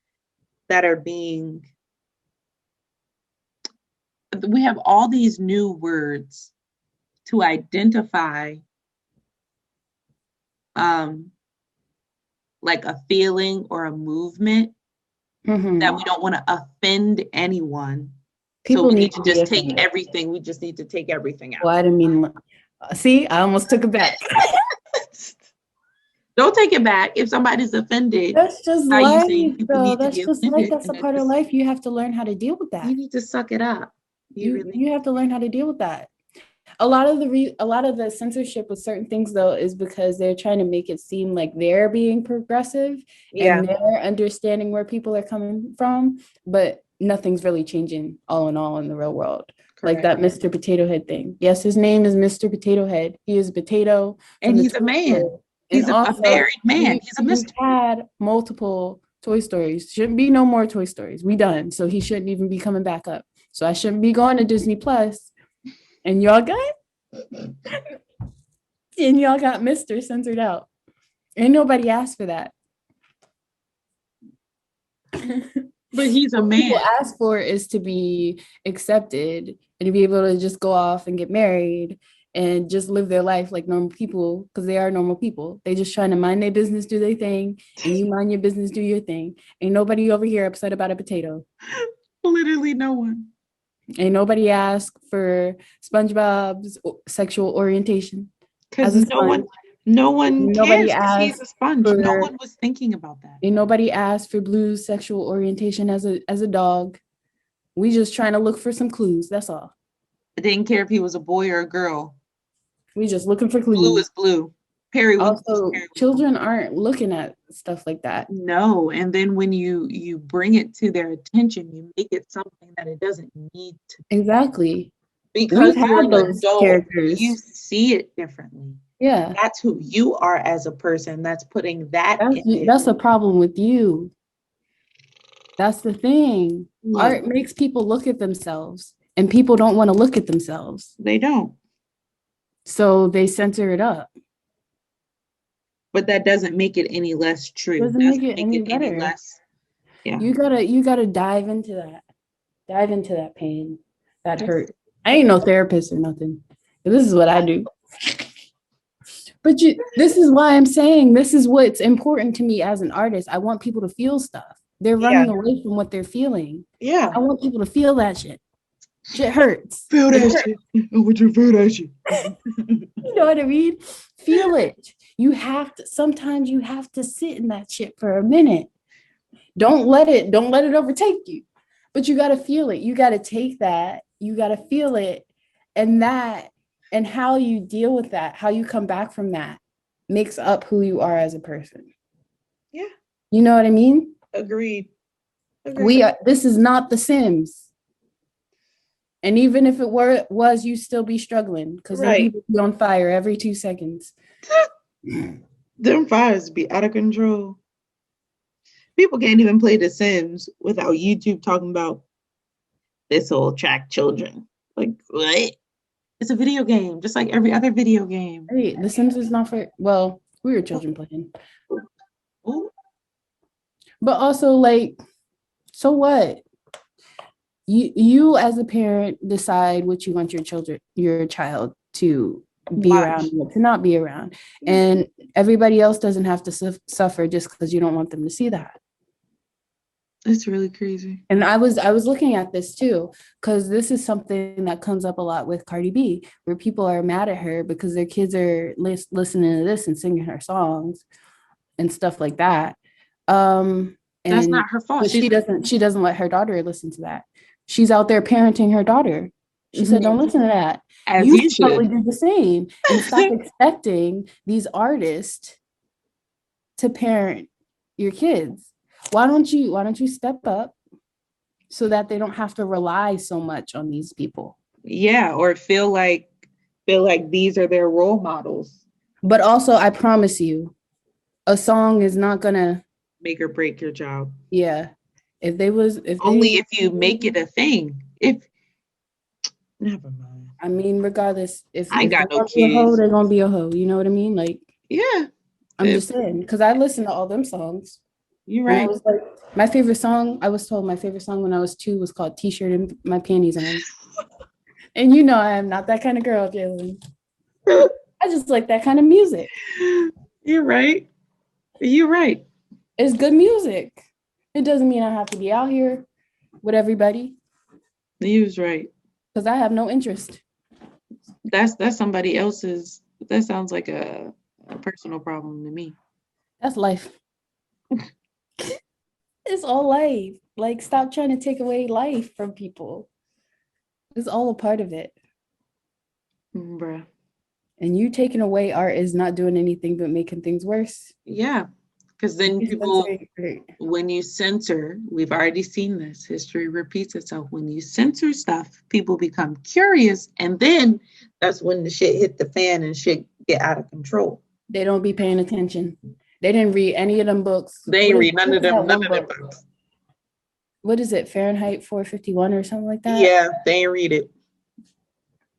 that are being, we have all these new words to identify like a feeling or a movement that we don't want to offend anyone. So People we need need to to be just take offended. everything. We just need to take everything out. Well, I didn't mean. See, I almost took it back. Don't take it back. If somebody's offended, That's just how you life, saying people though. need to That's be just life. offended, That's a and part of life. You have to learn how to deal with that. you need to suck it up. You have to learn how to deal with that. A lot of the censorship with certain things, though, is because they're trying to make it seem like they're being progressive and they're understanding where people are coming from, but nothing's really changing all in all in the real world. Like that Mr. Potato Head thing. Yes, his name is Mr. Potato Head. He is a potato. And he's a man. He's a married man. He's a Mr. We've had multiple Toy Stories. Shouldn't be no more Toy Stories. We done. So he shouldn't even be coming back up. So I shouldn't be going to Disney Plus. And y'all got Mr. censored out. Ain't nobody asked for that. But he's a man. People ask for is to be accepted and to be able to just go off and get married and just live their life like normal people, because they are normal people. They just trying to mind their business, do their thing, and you mind your business, do your thing. Ain't nobody over here upset about a potato. Literally no one. Ain't nobody ask for SpongeBob's sexual orientation. Because no one Nobody cares because he's a sponge. No one was thinking about that. Ain't nobody asked for Blue's sexual orientation as a dog. We just trying to look for some clues. That's all. I didn't care if he was a boy or a girl. We just looking for clues. Blue is blue. Also, children aren't looking at stuff like that. No, and then when you bring it to their attention, you make it something that it doesn't need to. Exactly. Because you're an those adult, characters. you see it differently. Yeah. That's who you are as a person. That's putting that in. That's a problem with you. That's the thing. Yeah. Art makes people look at themselves, and people don't want to look at themselves. They don't. So they censor it up. But that doesn't make it any less true. Doesn't make it any better. Any less. Yeah. You gotta dive into that. Dive into that pain, that hurt. I ain't no therapist or nothing. This is what I do. But this is why I'm saying this is what's important to me as an artist. I want people to feel stuff. They're running away from what they're feeling. Yeah. I want people to feel that shit. Shit hurts. Feel that shit. I want you to feel that shit. You know what I mean? Feel it. Sometimes you have to sit in that shit for a minute. Don't let it overtake you. But you got to feel it. You got to take that. You got to feel it. And how you deal with that, how you come back from that, makes up who you are as a person. Yeah. You know what I mean? Agreed. This is not The Sims. And even if it was, you still be struggling, because people be on fire every 2 seconds. Them fires be out of control. People can't even play The Sims without YouTube talking about this will attract children. Like, what? It's a video game, just like every other video game. Hey, The Sims is not for, well, we were children playing. Ooh. But also, like, so what? You as a parent decide what you want your child to be around, to not be around. And everybody else doesn't have to suffer just because you don't want them to see that. It's really crazy. And I was looking at this too, because this is something that comes up a lot with Cardi B, where people are mad at her because their kids are listening to this and singing her songs and stuff like that. And that's not her fault. She doesn't let her daughter listen to that. She's out there parenting her daughter. She said, don't listen to that. As you should probably do the same, and stop expecting these artists to parent your kids. Why don't you step up so that they don't have to rely so much on these people? Yeah, or feel like these are their role models. But also, I promise you, a song is not gonna make or break your job. Yeah. If they Only if you make it a thing. If never mind. I mean, regardless, if I ain't they're got no gonna be a hoe, kids. they're gonna be a hoe. You know what I mean? Like, Yeah, I'm if just saying, because I listen to all them songs. you're And I right. was like, my favorite song, I was told my favorite song when I was 2 was called T-shirt and my panties on. And you know I am not that kind of girl, Jalen. I just like that kind of music. You're right. You're right. It's good music. It doesn't mean I have to be out here with everybody You was right. because I have no interest. That's somebody else's. That sounds like a personal problem to me. That's life. It's all life. Like, stop trying to take away life from people. It's all a part of it. Bruh. And you taking away art is not doing anything but making things worse. Yeah. Because then You people, censor- when you censor, we've already seen this. History repeats itself. When you censor stuff, people become curious. And then that's when the shit hit the fan and shit get out of control. They don't be paying attention. They didn't read any of them books. They ain't read What none of is that them one book? books. What is it? Fahrenheit 451 or something like that? Yeah, they ain't read it.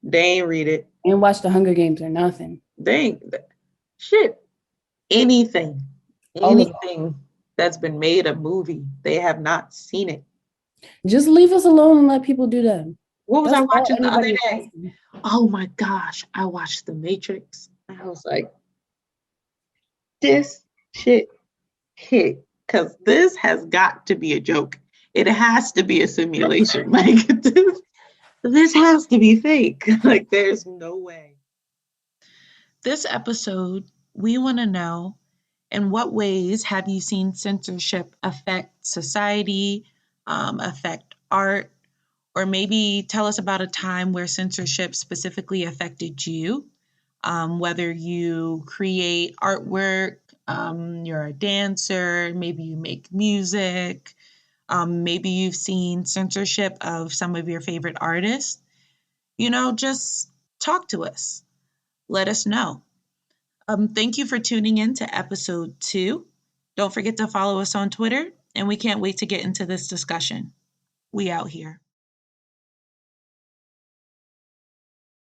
They ain't read it. And watch the Hunger Games or nothing. They ain't shit. Anything. All of it. Anything that's been made a movie, they have not seen it. Just leave us alone and let people do that. What was That's I all watching the other anybody is day? asking. Oh my gosh, I watched The Matrix. I was like, this shit hit. Because this has got to be a joke. It has to be a simulation. Like, this has to be fake. Like, there's no way. This episode, we want to know, in what ways have you seen censorship affect society, affect art, or maybe tell us about a time where censorship specifically affected you, whether you create artwork, you're a dancer, maybe you make music, maybe you've seen censorship of some of your favorite artists. Just talk to us. Let us know. Thank you for tuning in to episode 2. Don't forget to follow us on Twitter, and we can't wait to get into this discussion. We out here.